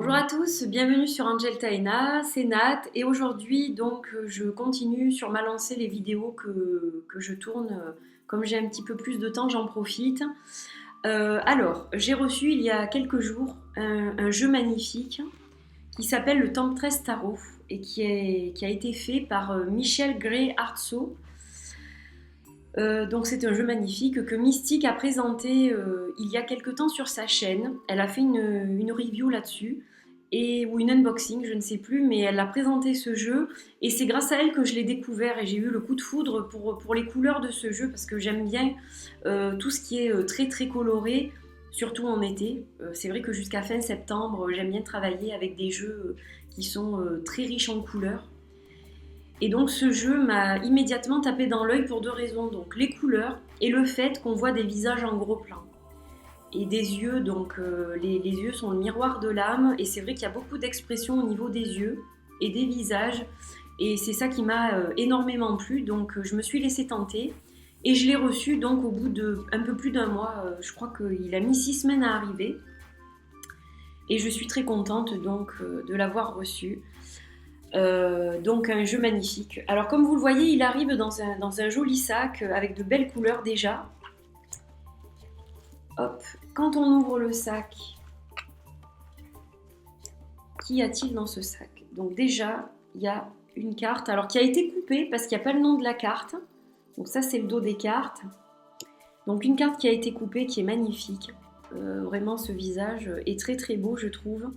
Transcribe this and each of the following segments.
Bonjour à tous, bienvenue sur Angel Taina, c'est Nat et aujourd'hui je continue sur ma lancée les vidéos que je tourne. Comme j'ai un petit peu plus de temps, j'en profite. Alors, j'ai reçu il y a quelques jours un jeu magnifique qui s'appelle le Temptress Tarot et qui a été fait par Michel Gray Artso. Donc c'est un jeu magnifique que Mystique a présenté il y a quelque temps sur sa chaîne. Elle a fait une review là-dessus, ou une unboxing, je ne sais plus, mais elle a présenté ce jeu et c'est grâce à elle que je l'ai découvert et j'ai eu le coup de foudre pour les couleurs de ce jeu parce que j'aime bien tout ce qui est très très coloré, surtout en été. C'est vrai que jusqu'à fin septembre, j'aime bien travailler avec des jeux qui sont très riches en couleurs. Et donc ce jeu m'a immédiatement tapé dans l'œil pour deux raisons, donc les couleurs et le fait qu'on voit des visages en gros plan. Et des yeux, donc les yeux sont le miroir de l'âme, et c'est vrai qu'il y a beaucoup d'expressions au niveau des yeux et des visages, et c'est ça qui m'a énormément plu, donc je me suis laissée tenter, et je l'ai reçu donc au bout de un peu plus d'un mois, je crois qu'il a mis 6 semaines à arriver, et je suis très contente donc de l'avoir reçu. Donc un jeu magnifique. Alors comme vous le voyez, il arrive dans un joli sac avec de belles couleurs déjà. Hop, quand on ouvre le sac, qu'y a-t-il dans ce sac? Donc déjà, il y a une carte, alors qui a été coupée parce qu'il n'y a pas le nom de la carte. Donc ça c'est le dos des cartes. Donc une carte qui a été coupée, qui est magnifique. Vraiment ce visage est très très beau je trouve.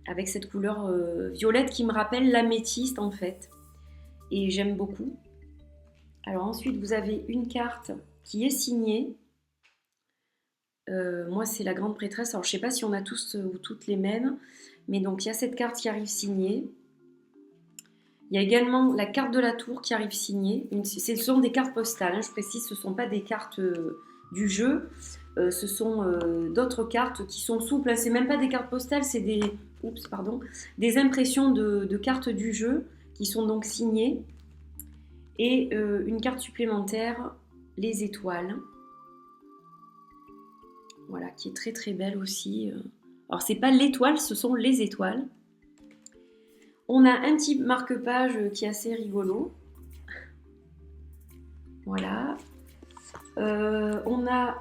Avec cette couleur violette qui me rappelle l'améthyste en fait. Et j'aime beaucoup. Alors ensuite, vous avez une carte qui est signée. Moi, c'est la grande prêtresse. Alors je ne sais pas si on a tous ou toutes les mêmes. Mais donc, il y a cette carte qui arrive signée. Il y a également la carte de la tour qui arrive signée. Ce sont des cartes postales, hein, je précise, ce ne sont pas des cartes du jeu. Ce sont d'autres cartes qui sont souples. C'est même pas des cartes postales, c'est des impressions de cartes du jeu qui sont donc signées. Et une carte supplémentaire, les étoiles. Voilà, qui est très très belle aussi. Alors c'est pas l'étoile, ce sont les étoiles. On a un petit marque-page qui est assez rigolo. Voilà. On a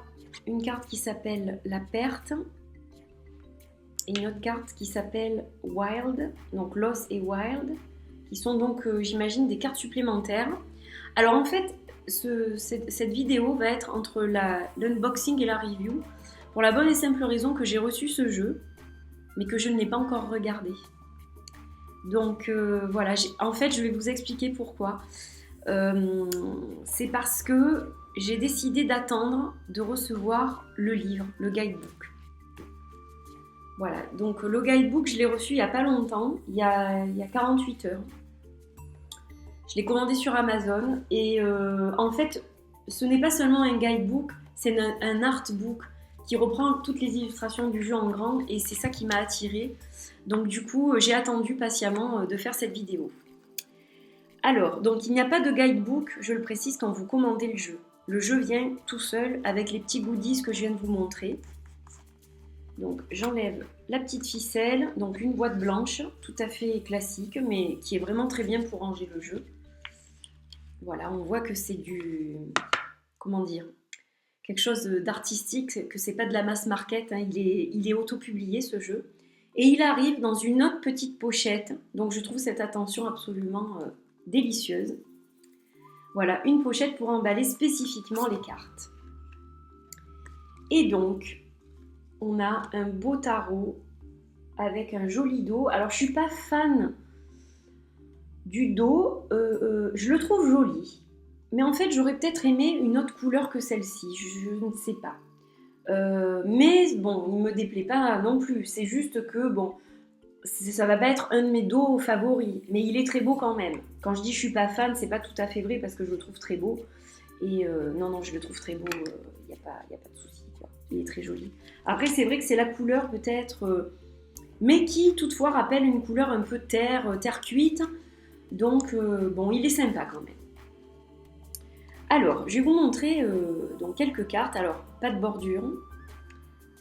une carte qui s'appelle la perte et une autre carte qui s'appelle Wild, donc Loss et Wild, qui sont donc, j'imagine, des cartes supplémentaires. Alors en fait, cette vidéo va être entre l'unboxing et la review, pour la bonne et simple raison que j'ai reçu ce jeu, mais que je ne l'ai pas encore regardé. Donc voilà, en fait je vais vous expliquer pourquoi. C'est parce que j'ai décidé d'attendre de recevoir le livre, le guidebook. Voilà, donc le guidebook je l'ai reçu il n'y a pas longtemps, il y a 48 heures. Je l'ai commandé sur Amazon et en fait ce n'est pas seulement un guidebook, c'est un artbook qui reprend toutes les illustrations du jeu en grand et c'est ça qui m'a attirée. Donc du coup, j'ai attendu patiemment de faire cette vidéo. Alors, donc il n'y a pas de guidebook, je le précise, quand vous commandez le jeu. Le jeu vient tout seul avec les petits goodies que je viens de vous montrer. Donc j'enlève la petite ficelle, donc une boîte blanche, tout à fait classique, mais qui est vraiment très bien pour ranger le jeu. Voilà, on voit que c'est comment dire, quelque chose d'artistique, que c'est pas de la mass market, hein, il est auto-publié ce jeu. Et il arrive dans une autre petite pochette, donc je trouve cette attention absolument délicieuse. Voilà, une pochette pour emballer spécifiquement les cartes. Et donc, on a un beau tarot avec un joli dos. Alors, je ne suis pas fan du dos, je le trouve joli. Mais en fait, j'aurais peut-être aimé une autre couleur que celle-ci, je ne sais pas. Mais bon, il ne me déplaît pas non plus. C'est juste que bon, ça va pas être un de mes dos favoris, mais il est très beau quand même. Quand je dis je suis pas fan, c'est pas tout à fait vrai parce que je le trouve très beau. Et non, je le trouve très beau. Il y a pas de souci. Il est très joli. Après, c'est vrai que c'est la couleur peut-être, mais qui toutefois rappelle une couleur un peu terre cuite. Donc bon, il est sympa quand même. Alors, je vais vous montrer donc quelques cartes. Alors, pas de bordure.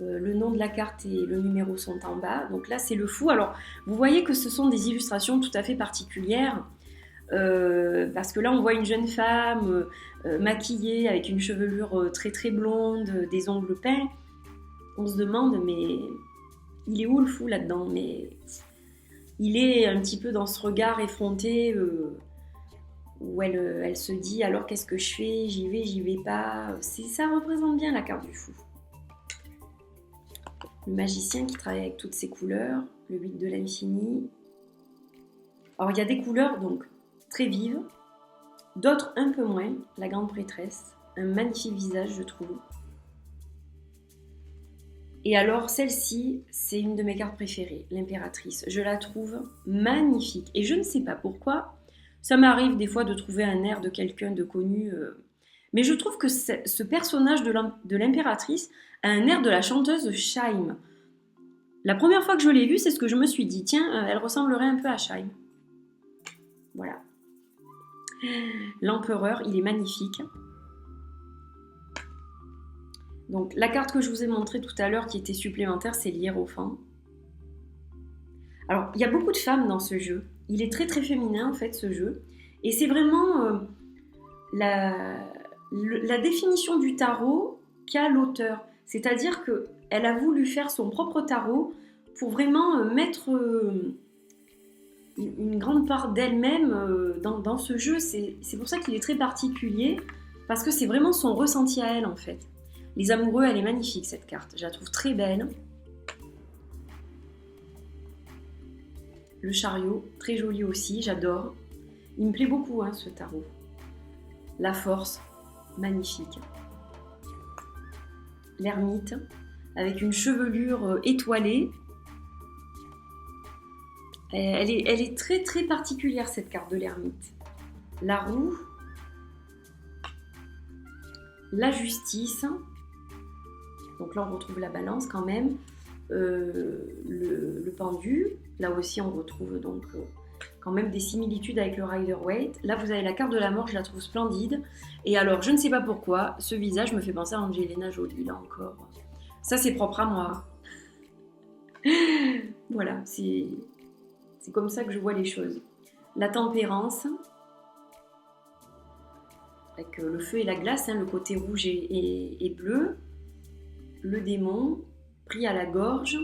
Le nom de la carte et le numéro sont en bas. Donc là, c'est le fou. Alors, vous voyez que ce sont des illustrations tout à fait particulières. Parce que là, on voit une jeune femme maquillée avec une chevelure très très blonde, des ongles peints. On se demande, mais il est où le fou là-dedans? Mais il est un petit peu dans ce regard effronté où elle se dit alors qu'est-ce que je fais? J'y vais pas. Ça représente bien la carte du fou. Le magicien qui travaille avec toutes ses couleurs, le 8 de l'infini. Alors il y a des couleurs donc très vives, d'autres un peu moins. La grande prêtresse, un magnifique visage je trouve. Et alors celle-ci, c'est une de mes cartes préférées, l'impératrice. Je la trouve magnifique et je ne sais pas pourquoi. Ça m'arrive des fois de trouver un air de quelqu'un de connu, mais je trouve que ce personnage de l'impératrice a un air de la chanteuse Shaim. La première fois que je l'ai vue, c'est ce que je me suis dit. Tiens, elle ressemblerait un peu à Shaim. Voilà. L'empereur, il est magnifique. Donc la carte que je vous ai montrée tout à l'heure qui était supplémentaire, c'est l'hiérophant. Alors, il y a beaucoup de femmes dans ce jeu. Il est très très féminin en fait ce jeu. Et c'est vraiment la définition du tarot qu'a l'auteur. C'est-à-dire qu'elle a voulu faire son propre tarot pour vraiment mettre une grande part d'elle-même dans ce jeu. C'est pour ça qu'il est très particulier, parce que c'est vraiment son ressenti à elle en fait. Les amoureux, elle est magnifique cette carte, je la trouve très belle. Le chariot, très joli aussi, j'adore. Il me plaît beaucoup ce tarot. La force, magnifique. L'ermite, avec une chevelure étoilée. Elle est très très particulière cette carte de l'ermite. La roue, la justice, donc là on retrouve la balance quand même, le pendu, là aussi on retrouve donc quand même des similitudes avec le Rider-Waite. Là vous avez la carte de la mort, je la trouve splendide. Et alors je ne sais pas pourquoi, ce visage me fait penser à Angelina Jolie, là encore. Ça c'est propre à moi. Voilà, c'est comme ça que je vois les choses. La tempérance, avec le feu et la glace, le côté rouge et bleu. Le démon, pris à la gorge.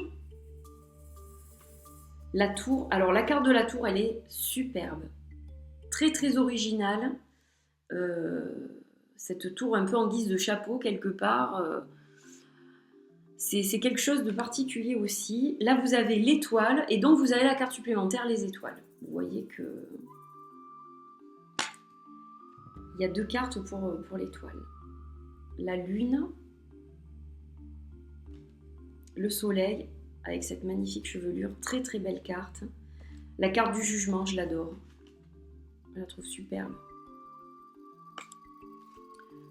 La tour, alors la carte de la tour, elle est superbe. Très très originale. Cette tour un peu en guise de chapeau quelque part. C'est quelque chose de particulier aussi. Là, vous avez l'étoile et donc vous avez la carte supplémentaire, les étoiles. Vous voyez que il y a deux cartes pour l'étoile. La lune, le soleil, avec cette magnifique chevelure, très très belle carte. La carte du jugement, je l'adore. Je la trouve superbe.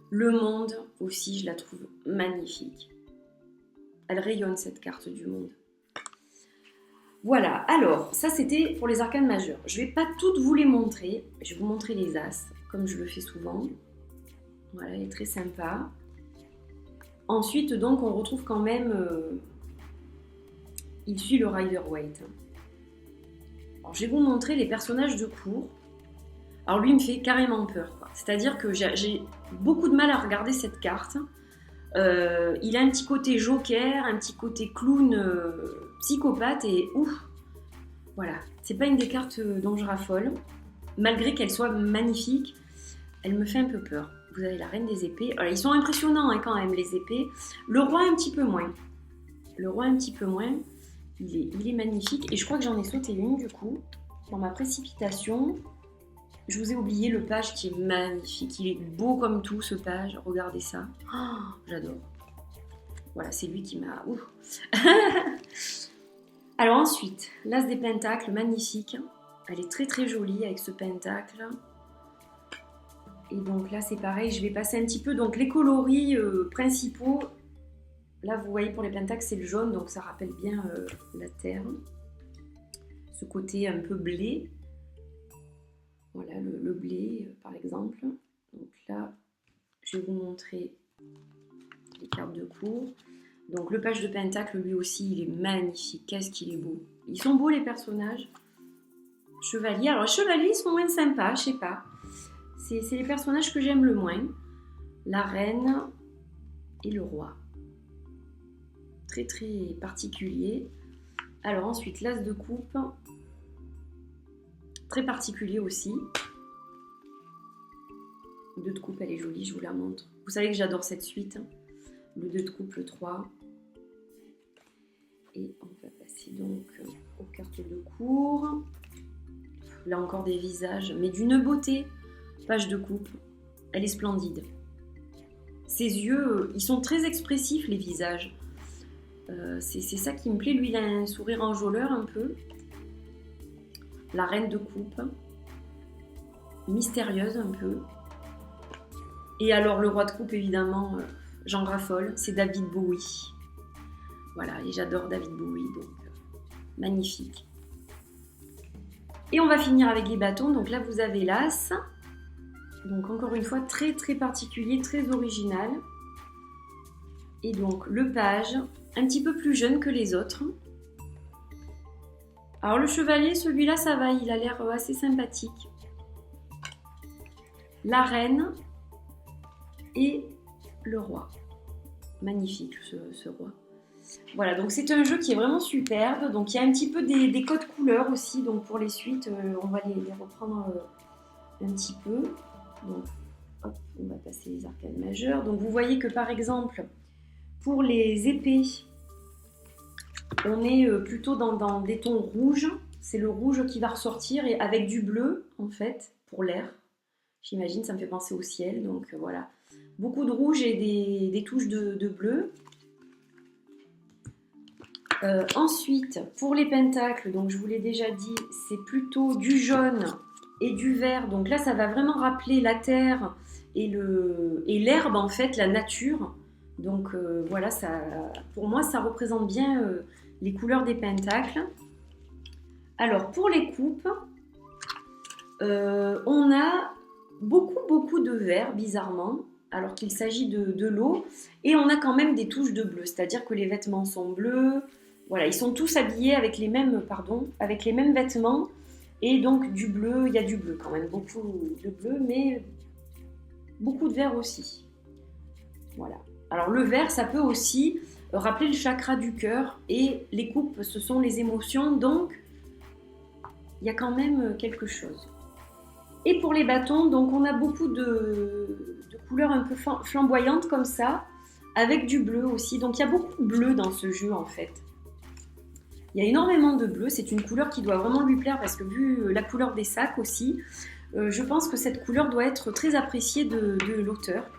Le monde aussi, je la trouve magnifique. Elle rayonne cette carte du monde. Voilà, alors, ça c'était pour les arcanes majeures. Je ne vais pas toutes vous les montrer. Je vais vous montrer les as, comme je le fais souvent. Voilà, elle est très sympa. Ensuite, donc, on retrouve quand même... il suit le Rider-Waite. Alors, je vais vous montrer les personnages de cour. Alors, lui, il me fait carrément peur. C'est-à-dire que j'ai beaucoup de mal à regarder cette carte. Il a un petit côté joker, un petit côté clown psychopathe et ouf, voilà, c'est pas une des cartes dont je raffole, malgré qu'elle soit magnifique, elle me fait un peu peur. Vous avez la reine des épées, alors, ils sont impressionnants quand même les épées, le roi un petit peu moins, il est magnifique et je crois que j'en ai sauté une du coup, dans ma précipitation. Je vous ai oublié le page qui est magnifique. Il est beau comme tout ce page. Regardez ça. Oh, j'adore. Voilà, c'est lui qui m'a... Alors ensuite, l'as des pentacles, magnifique. Elle est très très jolie avec ce pentacle. Et donc là, c'est pareil. Je vais passer un petit peu. Donc les coloris principaux. Là, vous voyez, pour les pentacles, c'est le jaune. Donc ça rappelle bien la terre. Ce côté un peu blé. Voilà, le blé, par exemple. Donc là, je vais vous montrer les cartes de cour. Donc le page de Pentacle, lui aussi, il est magnifique. Qu'est-ce qu'il est beau. Ils sont beaux les personnages. Chevalier. Alors les chevaliers sont moins sympas, je sais pas. C'est les personnages que j'aime le moins. La reine et le roi. Très très particulier. Alors ensuite, l'as de coupe. Très particulier aussi. Le 2 de coupe, elle est jolie, je vous la montre. Vous savez que j'adore cette suite. Le 2 de coupe, le 3. Et on va passer donc aux cartes de cour. Là encore des visages, mais d'une beauté. Page de coupe, elle est splendide. Ses yeux, ils sont très expressifs, les visages. C'est ça qui me plaît. Lui, il a un sourire enjôleur un peu. La reine de coupe. Mystérieuse un peu. Et alors, le roi de coupe, évidemment, j'en raffole. C'est David Bowie. Voilà, et j'adore David Bowie, donc magnifique. Et on va finir avec les bâtons. Donc là, vous avez l'as. Donc encore une fois, très très particulier, très original. Et donc le page, un petit peu plus jeune que les autres. Alors le chevalier, celui-là, ça va, il a l'air assez sympathique. La reine et le roi. Magnifique ce roi. Voilà, donc c'est un jeu qui est vraiment superbe. Donc il y a un petit peu des codes couleurs aussi. Donc pour les suites, on va les reprendre un petit peu. Donc hop, on va passer les arcades majeures. Donc vous voyez que par exemple, pour les épées, on est plutôt dans des tons rouges. C'est le rouge qui va ressortir et avec du bleu en fait pour l'air. J'imagine, ça me fait penser au ciel. Donc voilà, beaucoup de rouge et des touches de bleu. Ensuite, pour les pentacles, donc je vous l'ai déjà dit, c'est plutôt du jaune et du vert. Donc là, ça va vraiment rappeler la terre et l'herbe, en fait, la nature. Donc voilà, ça, pour moi, ça représente bien les couleurs des pentacles. Alors, pour les coupes, on a beaucoup de vert, bizarrement, alors qu'il s'agit de l'eau. Et on a quand même des touches de bleu, c'est-à-dire que les vêtements sont bleus. Voilà, ils sont tous habillés avec les mêmes vêtements. Et donc du bleu, il y a du bleu quand même, beaucoup de bleu, mais beaucoup de vert aussi. Voilà. Alors le vert, ça peut aussi rappeler le chakra du cœur. Et les coupes, ce sont les émotions, donc il y a quand même quelque chose. Et pour les bâtons, donc on a beaucoup de couleurs un peu flamboyantes comme ça, avec du bleu aussi. Donc il y a beaucoup de bleu dans ce jeu en fait. Il y a énormément de bleu, c'est une couleur qui doit vraiment lui plaire parce que vu la couleur des sacs aussi, je pense que cette couleur doit être très appréciée de l'auteur.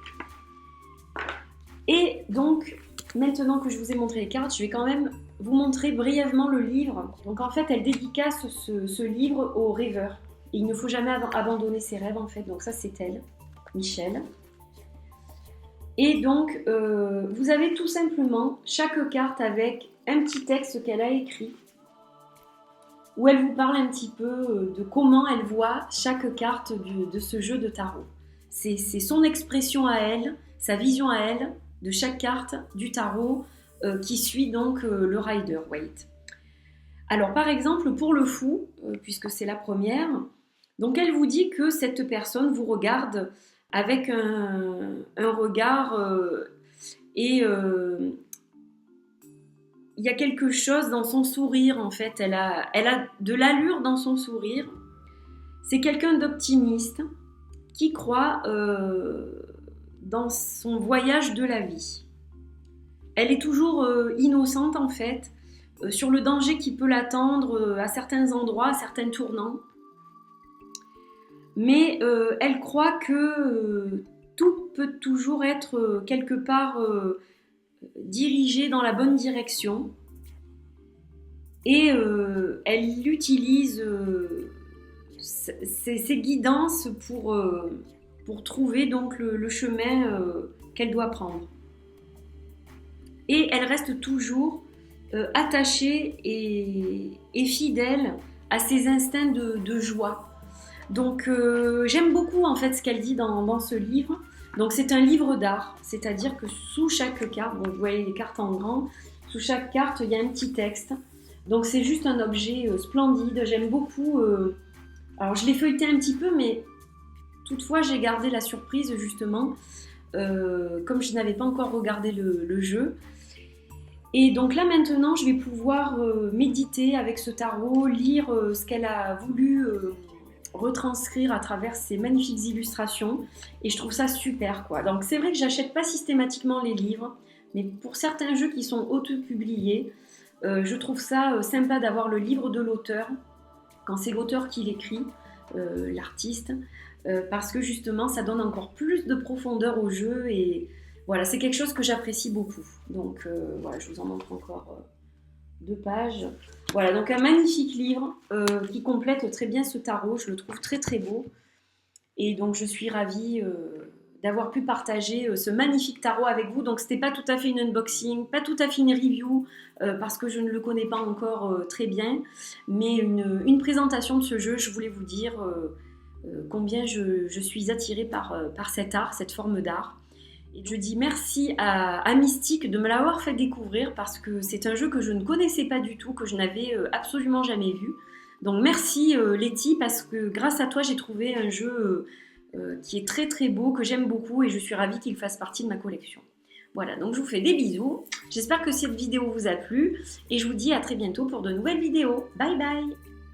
Et donc, maintenant que je vous ai montré les cartes, je vais quand même vous montrer brièvement le livre. Donc en fait, elle dédicace ce livre aux rêveurs. Et il ne faut jamais abandonner ses rêves en fait, donc ça c'est elle, Michel. Et donc, vous avez tout simplement chaque carte avec un petit texte qu'elle a écrit, où elle vous parle un petit peu de comment elle voit chaque carte de ce jeu de tarot. C'est son expression à elle, sa vision à elle, de chaque carte du tarot qui suit donc le Rider-Waite. Alors par exemple, pour le fou, puisque c'est la première, donc elle vous dit que cette personne vous regarde avec un regard et il y a quelque chose dans son sourire en fait, elle a de l'allure dans son sourire. C'est quelqu'un d'optimiste qui croit dans son voyage de la vie. Elle est toujours innocente en fait, sur le danger qui peut l'attendre à certains endroits, à certains tournants. Mais elle croit que tout peut toujours être quelque part dirigé dans la bonne direction. Et elle utilise ses guidances pour trouver donc le chemin qu'elle doit prendre. Et elle reste toujours attachée et fidèle à ses instincts de joie. Donc j'aime beaucoup en fait ce qu'elle dit dans ce livre. Donc c'est un livre d'art, c'est-à-dire que sous chaque carte, bon, vous voyez les cartes en grand, sous chaque carte il y a un petit texte. Donc c'est juste un objet splendide, j'aime beaucoup. Alors je l'ai feuilleté un petit peu, mais toutefois j'ai gardé la surprise justement, comme je n'avais pas encore regardé le jeu. Et donc là maintenant je vais pouvoir méditer avec ce tarot, lire ce qu'elle a voulu retranscrire à travers ces magnifiques illustrations, et je trouve ça super quoi. Donc c'est vrai que j'achète pas systématiquement les livres, mais pour certains jeux qui sont auto-publiés, je trouve ça sympa d'avoir le livre de l'auteur, quand c'est l'auteur qui l'écrit, l'artiste, parce que justement ça donne encore plus de profondeur au jeu, et voilà, c'est quelque chose que j'apprécie beaucoup. Donc voilà, je vous en montre encore 2 pages. Voilà, donc un magnifique livre qui complète très bien ce tarot, je le trouve très très beau. Et donc je suis ravie d'avoir pu partager ce magnifique tarot avec vous. Donc c'était pas tout à fait une unboxing, pas tout à fait une review, parce que je ne le connais pas encore très bien, mais une présentation de ce jeu. Je voulais vous dire combien je suis attirée par cet art, cette forme d'art. Et je dis merci à Mystique de me l'avoir fait découvrir, parce que c'est un jeu que je ne connaissais pas du tout, que je n'avais absolument jamais vu. Donc merci Letty, parce que grâce à toi j'ai trouvé un jeu qui est très très beau, que j'aime beaucoup, et je suis ravie qu'il fasse partie de ma collection. Voilà, donc je vous fais des bisous, j'espère que cette vidéo vous a plu, et je vous dis à très bientôt pour de nouvelles vidéos. Bye bye!